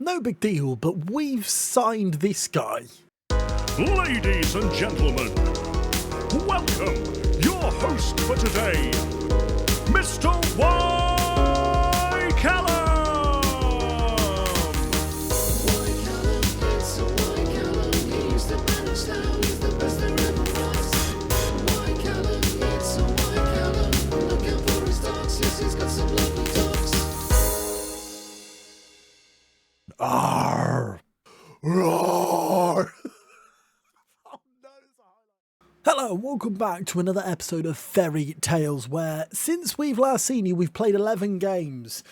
No big deal, but we've signed this guy. Ladies and gentlemen, welcome your host for today, Mr. Wanyama. Arr! Roar! Hello and welcome back to another episode of Ferry Tales, where since we've last seen you, we've played 11 games.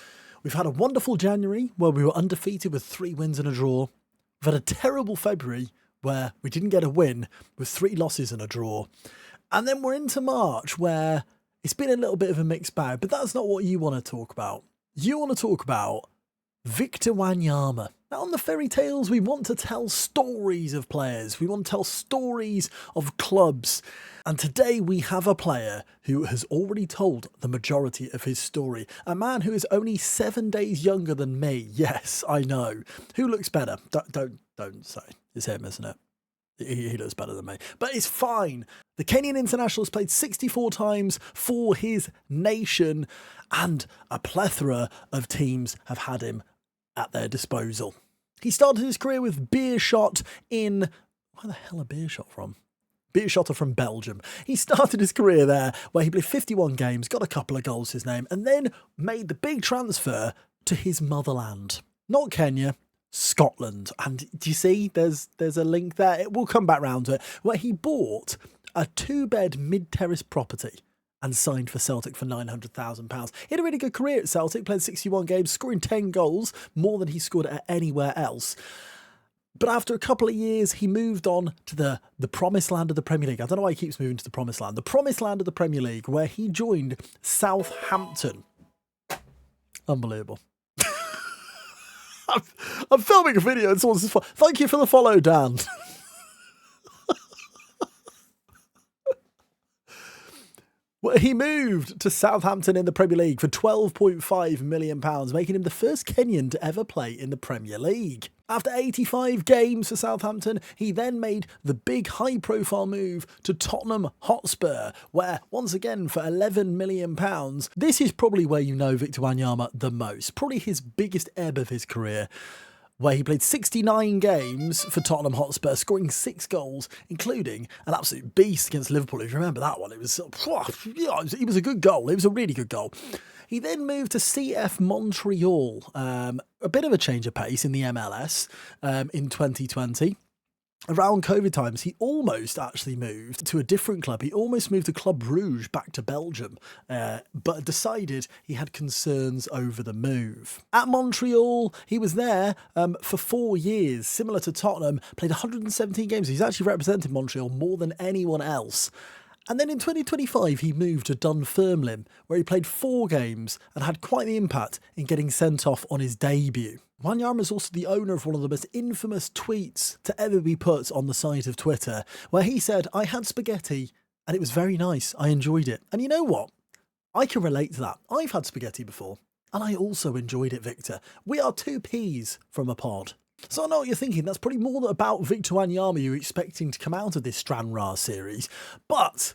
We've had a wonderful January where we were undefeated with 3 wins and a draw. We've had a terrible February where we didn't get a win with 3 losses and a draw. And then we're into March where it's been a little bit of a mixed bag, but that's not what you want to talk about. You want to talk about Victor Wanyama. Now on the Ferry Tales, we want to tell stories of players. We want to tell stories of clubs. And today we have a player who has already told the majority of his story. A man who is only 7 days younger than me. Yes, I know. Who looks better? Don't say. It's him, isn't it? He looks better than me. But it's fine. The Kenyan international has played 64 times for his nation, and a plethora of teams have had him at their disposal. He started his career with Beerschot in... Where the hell are Beerschot from? Beerschot are from Belgium. He started his career there, where he played 51 games, got a couple of goals to his name, and then made the big transfer to his motherland. Not Kenya, Scotland. And do you see, there's a link there. We'll come back round to it, where he bought a 2-bed mid-terrace property and signed for Celtic for £900,000. He had a really good career at Celtic, played 61 games, scoring 10 goals, more than he scored at anywhere else. But after a couple of years, he moved on to the promised land of the Premier League. I don't know why he keeps moving to the promised land. The promised land of the Premier League, where he joined Southampton. Unbelievable. I'm filming a video and someone says, thank you for the follow, Dan. Well, he moved to Southampton in the Premier League for £12.5 million, making him the first Kenyan to ever play in the Premier League. After 85 games for Southampton, he then made the big high-profile move to Tottenham Hotspur, where, once again, for £11 million, this is probably where you know Victor Wanyama the most, probably his biggest ebb of his career, where he played 69 games for Tottenham Hotspur, scoring 6 goals, including an absolute beast against Liverpool. If you remember that one, it was a good goal. It was a really good goal. He then moved to CF Montreal, a bit of a change of pace in the MLS in 2020. Around COVID times, he almost actually moved to a different club. He almost moved to Club Rouge back to Belgium, but decided he had concerns over the move. At Montreal, he was there for 4 years, similar to Tottenham, played 117 games. He's actually represented Montreal more than anyone else. And then in 2025, he moved to Dunfermline, where he played 4 games and had quite the impact in getting sent off on his debut. Wanyama is also the owner of one of the most infamous tweets to ever be put on the site of Twitter, where he said, "I had spaghetti and it was very nice. I enjoyed it." And you know what? I can relate to that. I've had spaghetti before and I also enjoyed it, Victor. We are 2 peas from a pod. So I know what you're thinking. That's probably more about Victor Wanyama you're expecting to come out of this Stranraer series. But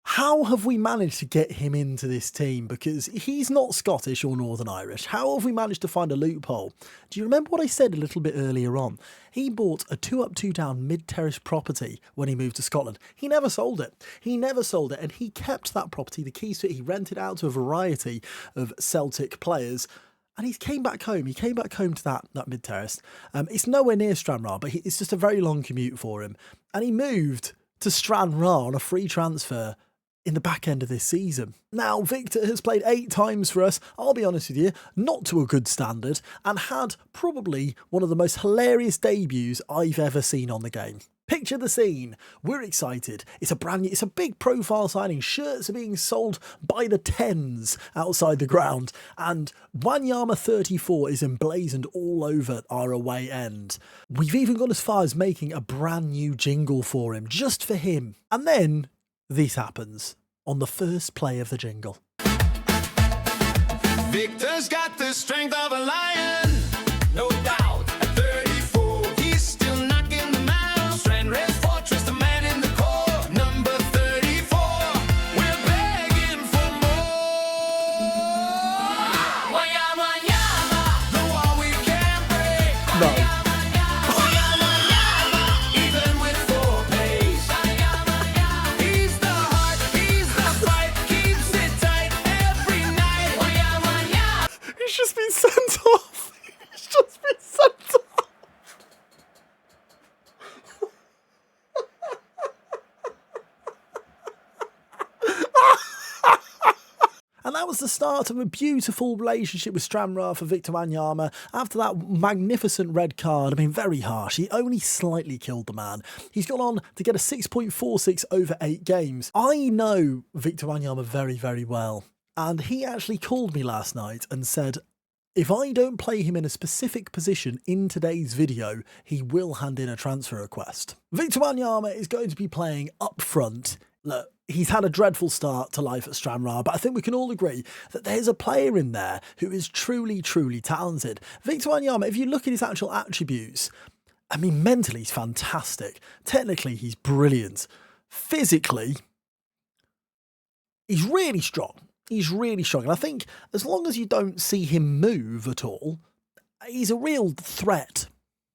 how have we managed to get him into this team? Because he's not Scottish or Northern Irish. How have we managed to find a loophole? Do you remember what I said a little bit earlier on? He bought a 2-up, 2-down mid-terrace property when he moved to Scotland. He never sold it. And he kept that property, the keys to it. He rented out to a variety of Celtic players. And he came back home. He came back home to that mid-terrace. It's nowhere near Stranraer, but it's just a very long commute for him. And he moved to Stranraer on a free transfer in the back end of this season. Now, Victor has played 8 times for us, I'll be honest with you, not to a good standard, and had probably one of the most hilarious debuts I've ever seen on the game. Picture the scene. We're excited. It's a big profile signing. Shirts are being sold by the tens outside the ground. And Wanyama 34 is emblazoned all over our away end. We've even gone as far as making a brand new jingle for him, just for him. And then this happens on the first play of the jingle. Victor's got the strength of a lion, no doubt. was the start of a beautiful relationship with Stranraer for Victor Wanyama. After that magnificent red card, I mean, very harsh. He only slightly killed the man. He's gone on to get a 6.46 over 8 games. I know Victor Wanyama very, very well. And he actually called me last night and said, if I don't play him in a specific position in today's video, he will hand in a transfer request. Victor Wanyama is going to be playing up front. Look, he's had a dreadful start to life at Stranraer, but I think we can all agree that there's a player in there who is truly, truly talented. Victor Wanyama, if you look at his actual attributes, I mean, mentally he's fantastic. Technically, he's brilliant. Physically, he's really strong. He's really strong. And I think as long as you don't see him move at all, he's a real threat.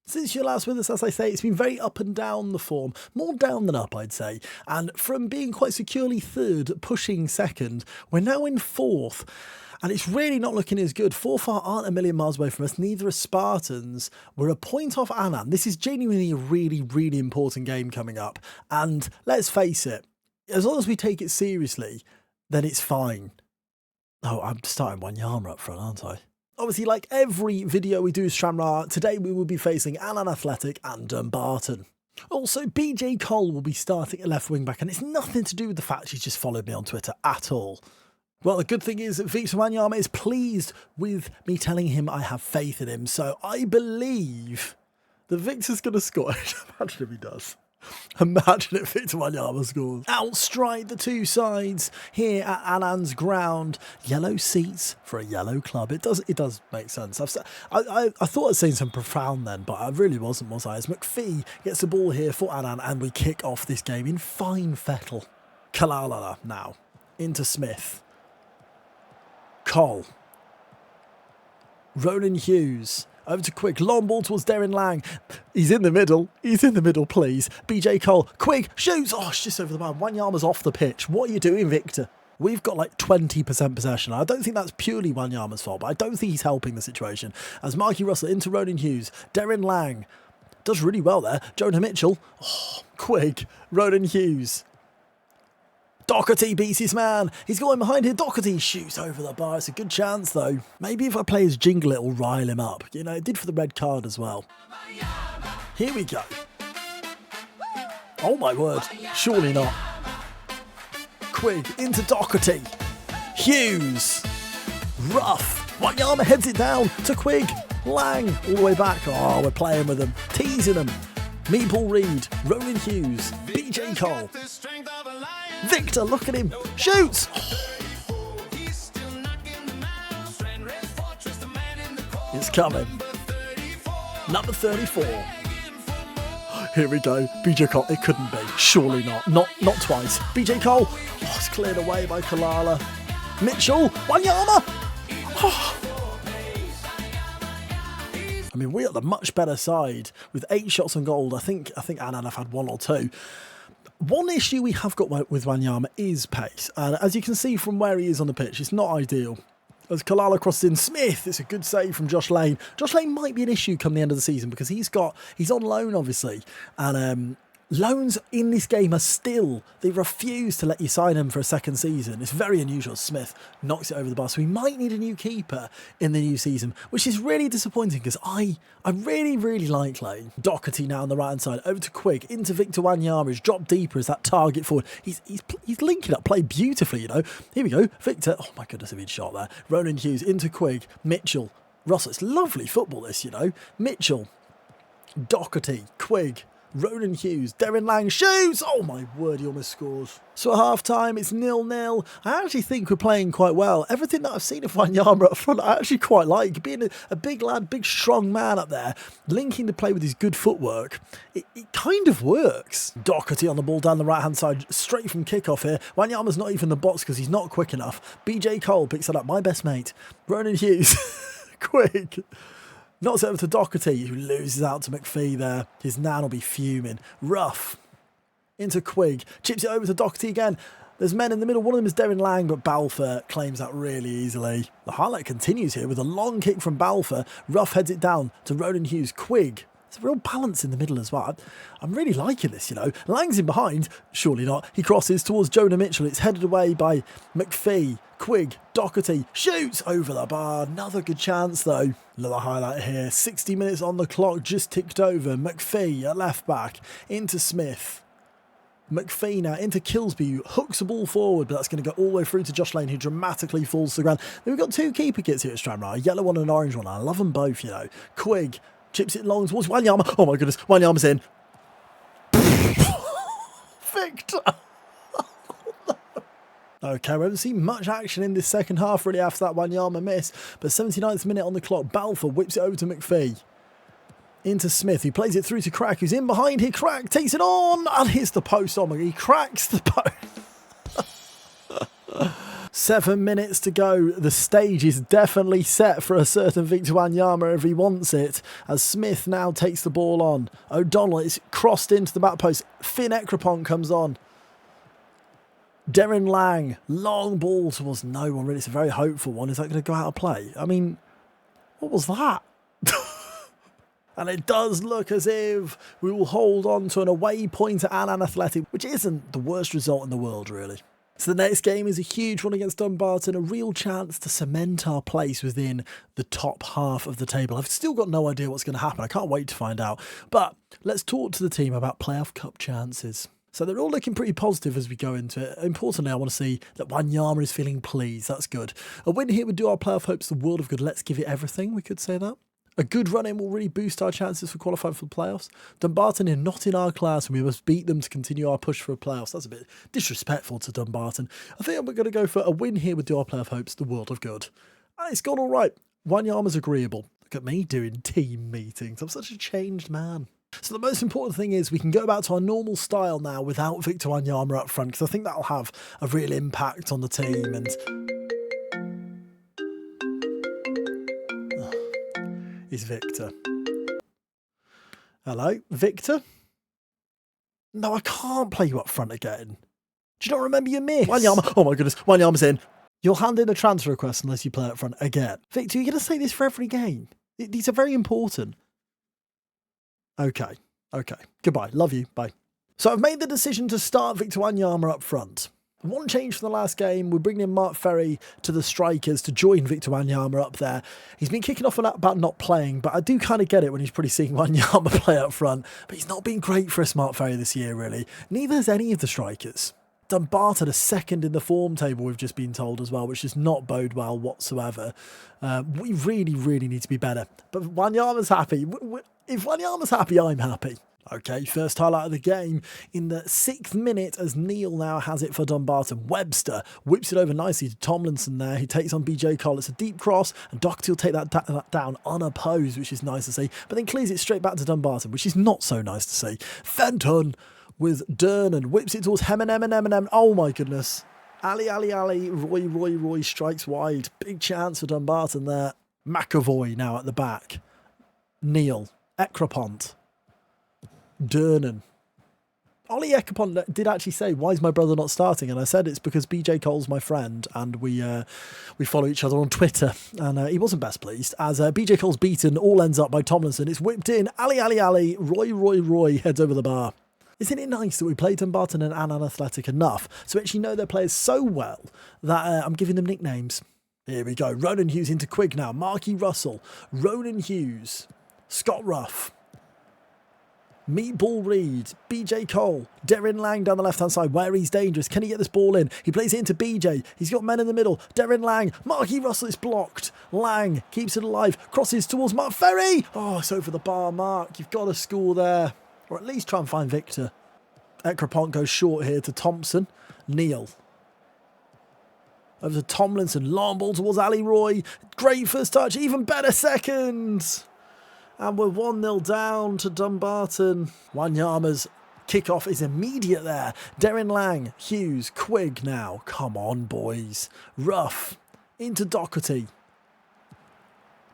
Since you're last with us, as I say, it's been very up and down the form. More down than up, I'd say. And from being quite securely third, pushing second, we're now in fourth. And it's really not looking as good. Forth aren't a million miles away from us. Neither are Spartans. We're a point off Annan. This is genuinely a really, really important game coming up. And let's face it, as long as we take it seriously, then it's fine. Oh, I'm starting Wanyama up front, aren't I? Obviously, like every video we do with Stranraer, today we will be facing Annan Athletic and Dumbarton. Also, BJ Cole will be starting at left wing back, and it's nothing to do with the fact she's just followed me on Twitter at all. Well, the good thing is that Victor Wanyama is pleased with me telling him I have faith in him, so I believe that Victor's going to score. Imagine if he does. Imagine if Victor Wanyama scores. Outstride the two sides here at Annan's ground. Yellow seats for a yellow club. It does make sense. I thought I'd seen some profound then, but I really wasn't, was I? As McPhee gets the ball here for Annan and we kick off this game in fine fettle. Kalala now into Smith. Cole. Ronan Hughes. Over to Quigg. Long ball towards Darren Lang. He's in the middle. He's in the middle, please. BJ Cole. Quigg shoots. Oh, it's just over the bar. Wanyama's off the pitch. What are you doing, Victor? We've got like 20% possession. I don't think that's purely Wanyama's fault, but I don't think he's helping the situation. As Marky Russell into Ronan Hughes. Darren Lang does really well there. Jonah Mitchell. Oh, Quigg. Ronan Hughes. Doherty beats his man. He's going behind here. Doherty shoots over the bar. It's a good chance, though. Maybe if I play his jingle, it'll rile him up. You know, it did for the red card as well. Here we go. Oh, my word. Surely not. Quigg into Doherty. Hughes. Rough. Wanyama heads it down to Quigg. Lang all the way back. Oh, we're playing with them. Teasing them. Meatball Reed. Ronan Hughes. BJ Cole. Victor, look at him. Shoots! It's coming. Number 34. Here we go. BJ Cole. It couldn't be. Surely not. Not twice. BJ Cole. Oh, it's cleared away by Kalala. Mitchell. Wanyama. Oh. I mean, we're the much better side with 8 shots on goal. I think Annan have had 1 or 2. One issue we have got with Wanyama is pace, and as you can see from where he is on the pitch, it's not ideal. As Kalala crosses in, Smith, it's a good save from Josh Lane. Josh Lane might be an issue come the end of the season because he's on loan, obviously, and loans in this game are still, they refuse to let you sign him for a second season. It's very unusual. Smith knocks it over the bar, so we might need a new keeper in the new season, which is really disappointing because I really, really like Lane. Doherty now on the right-hand side, over to Quigg, into Victor Wanyama. He's dropped deeper as that target forward. He's linking up play beautifully, you know. Here we go. Victor, oh my goodness, if he'd shot there. Ronan Hughes into Quigg. Mitchell. Russell, it's lovely football this, you know. Mitchell. Doherty. Quigg. Ronan Hughes, Darren Lang shoots! Oh my word, he almost scores. So at half-time, it's 0-0. I actually think we're playing quite well. Everything that I've seen of Wanyama up front, I actually quite like. Being a big lad, big strong man up there, linking the play with his good footwork, it kind of works. Doherty on the ball down the right-hand side, straight from kickoff here. Wanyama's not even in the box because he's not quick enough. BJ Cole picks it up, my best mate. Ronan Hughes, quick. Knocks it over to Doherty, who loses out to McPhee there. His nan will be fuming. Rough. Into Quigg. Chips it over to Doherty again. There's men in the middle. One of them is Darren Lang, but Balfour claims that really easily. The highlight continues here with a long kick from Balfour. Rough heads it down to Ronan Hughes. Quigg. There's a real balance in the middle as well. I'm really liking this, you know. Lang's in behind. Surely not. He crosses towards Jonah Mitchell. It's headed away by McPhee. Quigg, Doherty, shoots over the bar. Another good chance though. Another highlight here. 60 minutes on the clock, just ticked over. McPhee at left back. Into Smith. McPhee now into Kilsby, who hooks the ball forward, but that's going to go all the way through to Josh Lane, who dramatically falls to the ground. Then we've got two keeper kits here at Stranraer, a yellow one and an orange one. I love them both, you know. Quigg chips it long towards Wanyama. Oh my goodness, Wanyama's in. Victor! Okay, we haven't seen much action in this second half really after that Wanyama miss, but 79th minute on the clock, Balfour whips it over to McPhee. Into Smith, who plays it through to Crack, who's in behind here. Crack takes it on and hits the post. Oh my God, he cracks the post. 7 minutes to go. The stage is definitely set for a certain Victor Wanyama if he wants it, as Smith now takes the ball on. O'Donnell is crossed into the back post. Finn Ekrapont comes on. Darren Lang, long ball towards no one really. It's a very hopeful one. Is that going to go out of play? I mean, what was that? And it does look as if we will hold on to an away point at Annan Athletic, which isn't the worst result in the world, really. So the next game is a huge one against Dumbarton, a real chance to cement our place within the top half of the table. I've still got no idea what's going to happen. I can't wait to find out. But let's talk to the team about playoff cup chances. So they're all looking pretty positive as we go into it. Importantly, I want to see that Wanyama is feeling pleased. That's good. A win here would do our playoff hopes the world of good. Let's give it everything, we could say that. A good run-in will really boost our chances for qualifying for the playoffs. Dumbarton are not in our class and we must beat them to continue our push for a playoffs. That's a bit disrespectful to Dumbarton. I think we're going to go for a win here would do our playoff hopes the world of good. And it's gone all right. Wanyama's agreeable. Look at me doing team meetings. I'm such a changed man. So the most important thing is we can go back to our normal style now without Victor Wanyama up front, because I think that'll have a real impact on the team. And is Victor. Hello, Victor? No, I can't play you up front again. Do you not remember your miss? Wanyama. Oh my goodness, Wanyama's in. You'll hand in a transfer request unless you play up front again. Victor, you're going to say this for every game. These are very important. Okay. Goodbye. Love you. Bye. So I've made the decision to start Victor Wanyama up front. One change from the last game, we're bringing in Mark Ferry to the strikers to join Victor Wanyama up there. He's been kicking off about not playing, but I do kind of get it when he's probably seeing Wanyama play up front. But he's not been great for us, Mark Ferry, this year, really. Neither has any of the strikers. Dumbarton are second in the form table, we've just been told as well, which does not bode well whatsoever. We really need to be better. But Wanyama's happy. If Wanyama's happy, I'm happy. Okay, first highlight of the game in the 6th minute as Neil now has it for Dumbarton. Webster whips it over nicely to Tomlinson there. He takes on BJ Cole. It's a deep cross and Doherty will take that down unopposed, which is nice to see. But then clears it straight back to Dumbarton, which is not so nice to see. Fenton with Durnan whips it towards Eminem. Oh my goodness. Ali. Roy strikes wide. Big chance for Dumbarton there. McAvoy now at the back. Neil. Ekrapont. Durnan. Ollie Ekrapont did actually say, why is my brother not starting? And I said it's because BJ Cole's my friend and we follow each other on Twitter. And he wasn't best pleased as BJ Cole's beaten, all ends up by Tomlinson. It's whipped in. Ali. Roy heads over the bar. Isn't it nice that we played Dumbarton and Annan Athletic enough to actually know their players so well that I'm giving them nicknames? Here we go. Ronan Hughes into Quigg now. Marky Russell. Ronan Hughes. Scott Ruff. Meatball Reed, BJ Cole, Darren Lang down the left-hand side where he's dangerous. Can he get this ball in? He plays it into BJ. He's got men in the middle. Darren Lang, Marky Russell is blocked. Lang keeps it alive, crosses towards Mark Ferry. Oh, it's over the bar, Mark. You've got to score there. Or at least try and find Victor. Ekrapont goes short here to Thompson. Neil. Over to Tomlinson. Long ball towards Ali Roy. Great first touch. Even better second. And we're 1-0 down to Dumbarton. Wanyama's kickoff is immediate there. Darren Lang, Hughes, Quigg now. Come on, boys. Ruff into Doherty.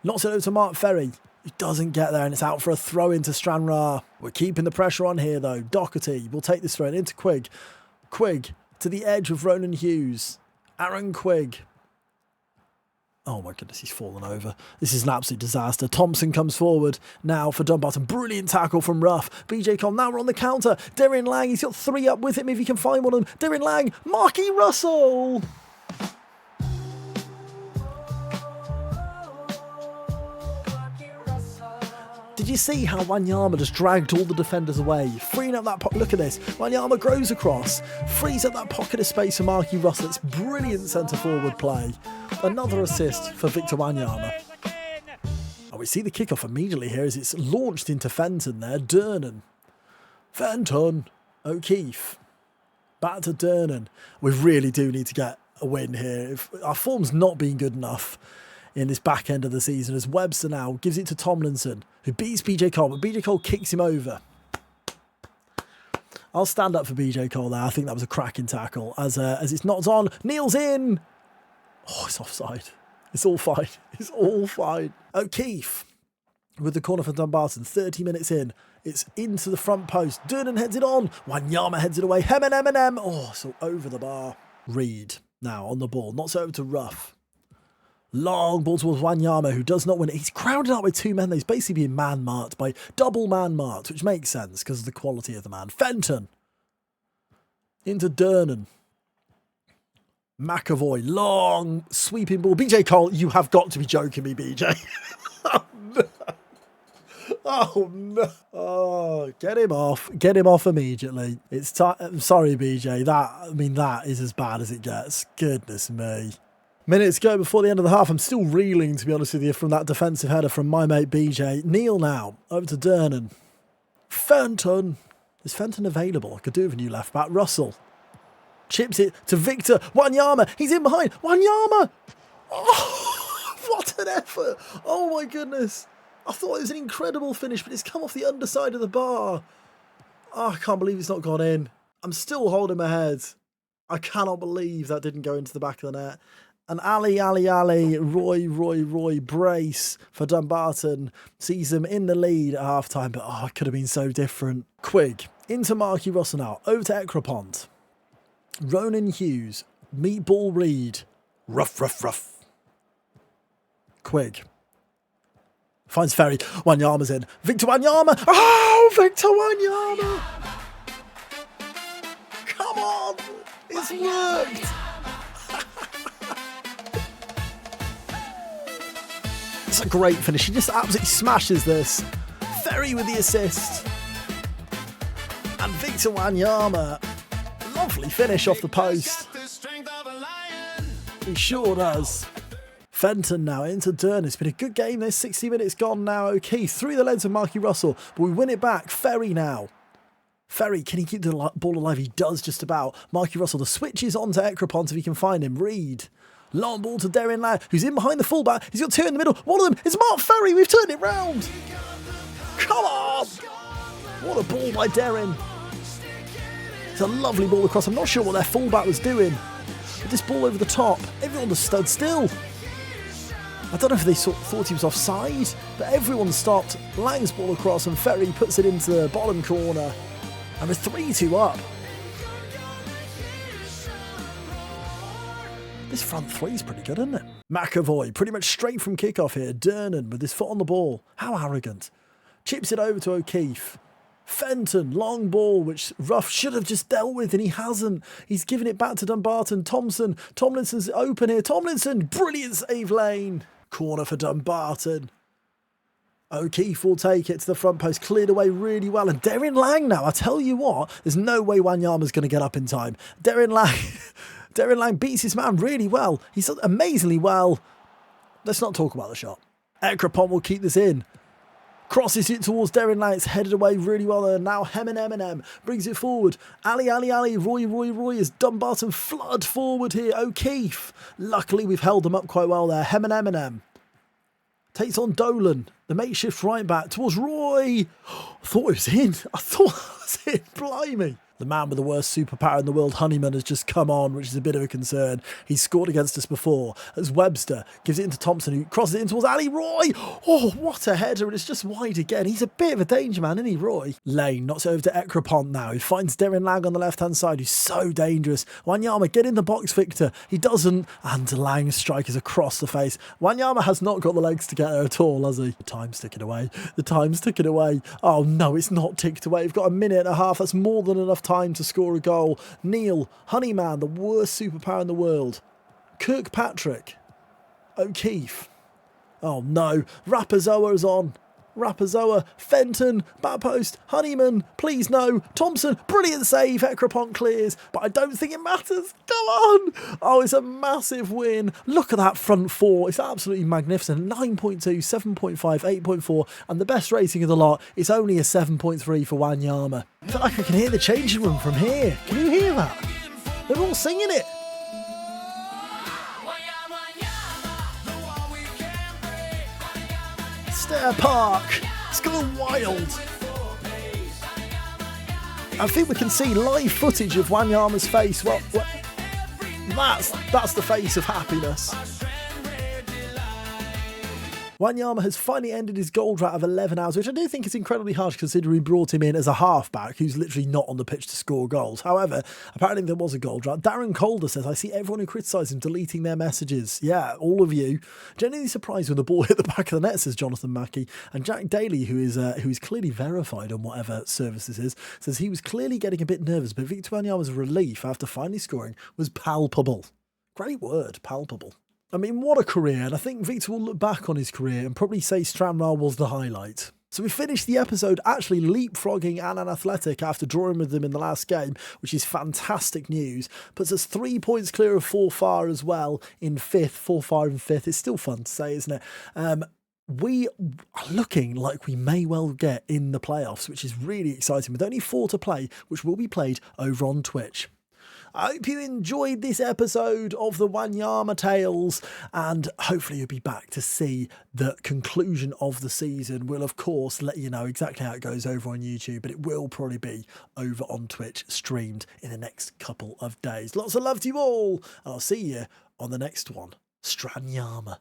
Knocks it over to Mark Ferry. He doesn't get there and it's out for a throw into Stranraer. We're keeping the pressure on here though. Doherty will take this throw into Quigg. Quigg to the edge of Ronan Hughes. Aaron Quigg. Oh my goodness, he's fallen over. This is an absolute disaster. Thompson comes forward now for Dumbarton. Brilliant tackle from Ruff. BJ Cole, now we're on the counter. Darren Lang, he's got 3 up with him if he can find one of them. Darren Lang, Marky Russell. Did you see how Wanyama just dragged all the defenders away? Freeing up that pocket. Look at this. Wanyama grows across. Frees up that pocket of space for Marky Russell. It's brilliant centre forward play. Another assist for Victor Wanyama. Oh, we see the kickoff immediately here as it's launched into Fenton there. Durnan. Fenton. O'Keefe. Back to Durnan. We really do need to get a win here. If our form's not been good enough in this back end of the season, as Webster now gives it to Tomlinson, who beats BJ Cole, but BJ Cole kicks him over. I'll stand up for BJ Cole there. I think that was a cracking tackle. As it's knocked on, Neil's in. Oh, it's offside. It's all fine. It's all fine. O'Keefe with the corner for Dumbarton. 30 minutes in. It's into the front post. Durnan heads it on. Wanyama heads it away. Eminem. Oh, so over the bar. Reed now on the ball. Knocks it over to Ruff. Long ball towards Wanyama, who does not win it. He's crowded out by 2 men. He's basically being man-marked by double man-marked, which makes sense because of the quality of the man. Fenton. Into Durnan. McAvoy. Long sweeping ball. BJ Cole, you have got to be joking me, BJ. Oh, no. Oh, no. Oh, get him off. Get him off immediately. It's time. I'm sorry, BJ. That is as bad as it gets. Goodness me. Minutes go before the end of the half. I'm still reeling, to be honest with you, from that defensive header from my mate BJ. Neil now, over to Durnan. Fenton. Is Fenton available? I could do with a new left back. Russell. Chips it to Victor. Wanyama. He's in behind. Wanyama. Oh, what an effort. Oh my goodness. I thought it was an incredible finish, but it's come off the underside of the bar. Oh, I can't believe it's not gone in. I'm still holding my head. I cannot believe that didn't go into the back of the net. And Ali, Roy, brace for Dumbarton. Sees them in the lead at half-time, but it could have been so different. Quigg, into Marky Russell now, over to Ekrapont. Ronan Hughes, Meatball Reed. Rough. Quigg. Finds Ferry. Wanyama's in. Victor Wanyama. Oh, Victor Wanyama. Come on. It's worked. It's a great finish. He just absolutely smashes this. Ferry with the assist. And Victor Wanyama. Lovely finish off the post. He sure does. Fenton now into Durnan. It's been a good game. There's 60 minutes gone now. O'Keefe through the legs of Marky Russell. But we win it back. Ferry now. Ferry, can he keep the ball alive? He does just about. Marky Russell, the switch is on to Ekrapont if he can find him. Reed. Long ball to Darren Lang, who's in behind the fullback. He's got 2 in the middle. One of them is Mark Ferry. We've turned it round. Come on. What a ball by Darren. It's a lovely ball across. I'm not sure what their fullback was doing. But this ball over the top, everyone just stood still. I don't know if they thought he was offside, but everyone stopped. Lang's ball across and Ferry puts it into the bottom corner. And we're 3-2 up. This front three is pretty good, isn't it? McAvoy, pretty much straight from kickoff here. Durnan with his foot on the ball. How arrogant. Chips it over to O'Keefe. Fenton, long ball, which Ruff should have just dealt with, and he hasn't. He's given it back to Dumbarton. Tomlinson's open here. Tomlinson, brilliant save lane. Corner for Dumbarton. O'Keefe will take it to the front post, cleared away really well. And Darren Lang now, I tell you what, there's no way Wanyama's going to get up in time. Darren Lang beats his man really well. He's done amazingly well. Let's not talk about the shot. Ekrapont will keep this in. Crosses it towards Darren Lang. It's headed away really well there. Now Eminem brings it forward. Ali, Roy as Dumbarton flood forward here. O'Keefe. Luckily, we've held them up quite well there. Eminem takes on Dolan. The makeshift right back towards Roy. I thought it was in. Blimey. The man with the worst superpower in the world, Honeyman, has just come on, which is a bit of a concern. He's scored against us before, as Webster gives it into Thompson, who crosses it in towards Ali Roy. Oh, what a header, and it's just wide again. He's a bit of a danger man, isn't he, Roy? Lane knocks it over to Ekrapont now. He finds Darren Lang on the left-hand side, who's so dangerous. Wanyama, get in the box, Victor. He doesn't, and Lang strikes across the face. Wanyama has not got the legs to get there at all, has he? The time's ticking away. The time's ticking away. Oh, no, it's not ticked away. We've got a minute and a half. That's more than enough time to score a goal. Neil, Honeyman, the worst superpower in the world. Kirkpatrick, O'Keefe. Oh no, Rapazoa is on. Rapazoa, Fenton, back post, Honeyman, please no, Thompson, brilliant save, Ekrapont clears, but I don't think it matters, come on! Oh, it's a massive win, look at that front four, it's absolutely magnificent, 9.2, 7.5, 8.4, and the best rating of the lot, it's only a 7.3 for Wanyama. I feel like I can hear the changing room from here, can you hear that? They're all singing it. Stair Park, it's going wild. I think we can see live footage of Wanyama's face. Well, that's the face of happiness. Wanyama has finally ended his goal drought of 11 hours, which I do think is incredibly harsh considering we brought him in as a halfback who's literally not on the pitch to score goals. However, apparently there was a goal drought. Darren Calder says, I see everyone who criticised him deleting their messages. Yeah, all of you. Genuinely surprised when the ball hit the back of the net, says Jonathan Mackey. And Jack Daly, who is clearly verified on whatever service this is, says he was clearly getting a bit nervous, but Victor Wanyama's relief after finally scoring was palpable. Great word, palpable. I mean, what a career, and I think Victor will look back on his career and probably say Stranraer was the highlight. So we finished the episode actually leapfrogging Annan Athletic after drawing with them in the last game, which is fantastic news. Puts us 3 points clear of Forfar as well in fifth, Forfar in fifth. It's still fun to say, isn't it? We are looking like we may well get in the playoffs, which is really exciting, with only 4 to play, which will be played over on Twitch. I hope you enjoyed this episode of the Wanyama Tales, and hopefully you'll be back to see the conclusion of the season. We'll, of course, let you know exactly how it goes over on YouTube, but it will probably be over on Twitch, streamed in the next couple of days. Lots of love to you all, and I'll see you on the next one. Stranyama.